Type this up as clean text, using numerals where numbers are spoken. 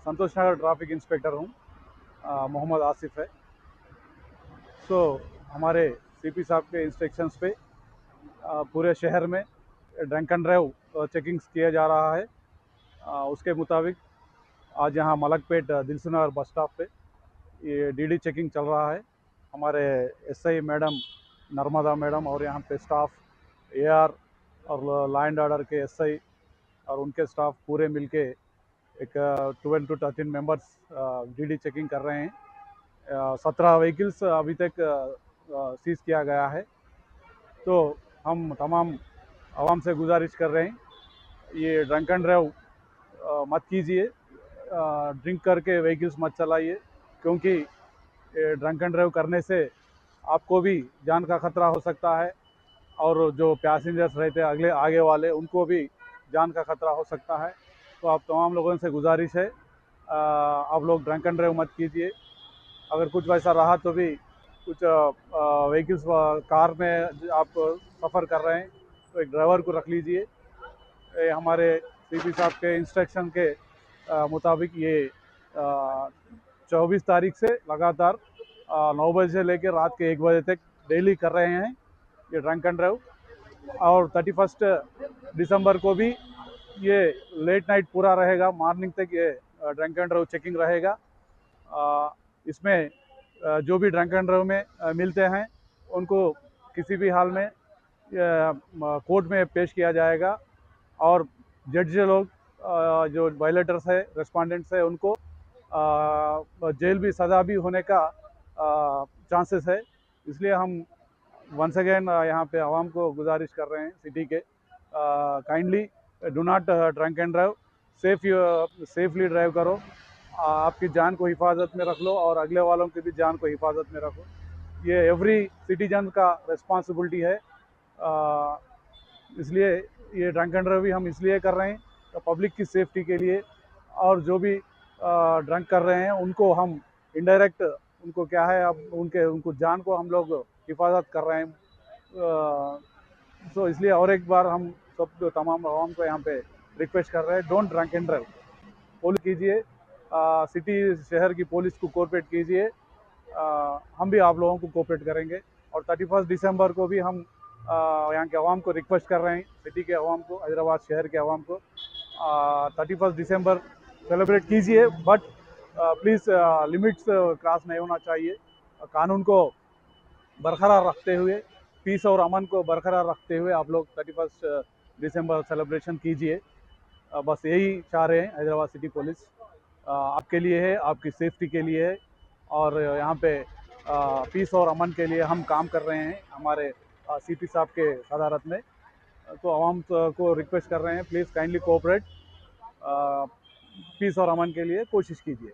संतोष नगर traffic inspector हूँ। मोहम्मद आसिफ है। सो हमारे सीपी साहब के इंस्ट्रक्शंस पे पूरे शहर में ड्रंक एंड ड्राइव चेकिंग्स किया जा रहा है। उसके मुताबिक आज यहाँ मलकपेट दिलसुनगर बस स्टॉप पे ये डीडी चेकिंग चल रहा है। हमारे एसआई मैडम नर्मदा मैडम और यहाँ पे स्टाफ एआर और लॉ एंड ऑर्डर के एसआई और उनके स्टाफ पूरे मिलके एक 12 to 13 मेंबर्स डीडी चेकिंग कर रहे हैं। 17 व्हीकल्स अभी तक सीज किया गया है। तो हम तमाम आवाम से गुजारिश कर रहे हैं, ये ड्रंक एंड ड्राइव मत कीजिए, ड्रिंक करके व्हीकल्स मत चलाइए, क्योंकि ड्रंक एंड ड्राइव करने से आपको भी जान का खतरा हो सकता है और जो पैसेंजर्स रहते हैं अगले आगे वाले उनको भी जान का खतरा हो सकता है। तो आप तमाम लोगों से गुजारिश है, आप लोग ड्रंक एंड ड्राइव मत कीजिए। अगर कुछ वैसा रहा तो भी कुछ व्हीकल्स कार में आप सफ़र कर रहे हैं तो एक ड्राइवर को रख लीजिए। ये हमारे सीपी साहब के इंस्ट्रक्शन के मुताबिक ये 24 तारीख से लगातार 9 बजे से लेकर रात के 1 बजे तक डेली कर रहे हैं ये ड्रंक एंड ड्राइव। और 31 दिसंबर को भी ये लेट नाइट पूरा रहेगा, मॉर्निंग तक ये ड्रंक एंड ड्राइव चेकिंग रहेगा। इसमें जो भी ड्रंक एंड ड्राइव में मिलते हैं उनको किसी भी हाल में कोर्ट में पेश किया जाएगा और जज लोग जो वायलेटर्स है, रेस्पोंडेंट्स है, उनको जेल भी सज़ा भी होने का चांसेस है। इसलिए हम वंस अगेन यहाँ पे आवाम को गुजारिश कर रहे हैं सिटी के, kindly do not drunk and drive, safely drive करो, आपकी जान को हिफाजत में रख लो और अगले वालों की भी जान को हिफाजत में रखो। ये एवरी सिटीजन का रिस्पॉन्सिबिलिटी है। इसलिए ये ड्रंक एंड ड्राइव भी हम इसलिए कर रहे हैं तो पब्लिक की सेफ्टी के लिए, और जो भी ड्रंक कर रहे हैं उनको हम इनडायरेक्ट उनको क्या है अब उनको जान को हम लोग हिफाजत कर रहे हैं। तो इसलिए और एक बार हम सब तमाम आवाम को यहाँ पे रिक्वेस्ट कर रहे हैं, don't drunk and drive. Police कीजिए, सिटी शहर की पुलिस को कोऑपरेट कीजिए, हम भी आप लोगों को कोऑपरेट करेंगे। और 31 दिसंबर को भी हम यहाँ के आवाम को रिक्वेस्ट कर रहे हैं, सिटी के आवाम को, हैदराबाद शहर के आवाम को 31 दिसंबर सेलिब्रेट कीजिए, बट प्लीज़ लिमिट्स क्रॉस नहीं होना चाहिए। कानून को बरकरार रखते हुए, पीस और अमन को बरकरार रखते हुए आप लोग 31 दिसंबर सेलिब्रेशन कीजिए। बस यही चाह रहे हैं हैदराबाद सिटी पुलिस, आपके लिए है, आपकी सेफ्टी के लिए है, और यहाँ पे पीस और अमन के लिए हम काम कर रहे हैं हमारे सीपी साहब के सदारत में। तो आवाम को रिक्वेस्ट कर रहे हैं, प्लीज़ काइंडली कोऑपरेट, पीस और अमन के लिए कोशिश कीजिए।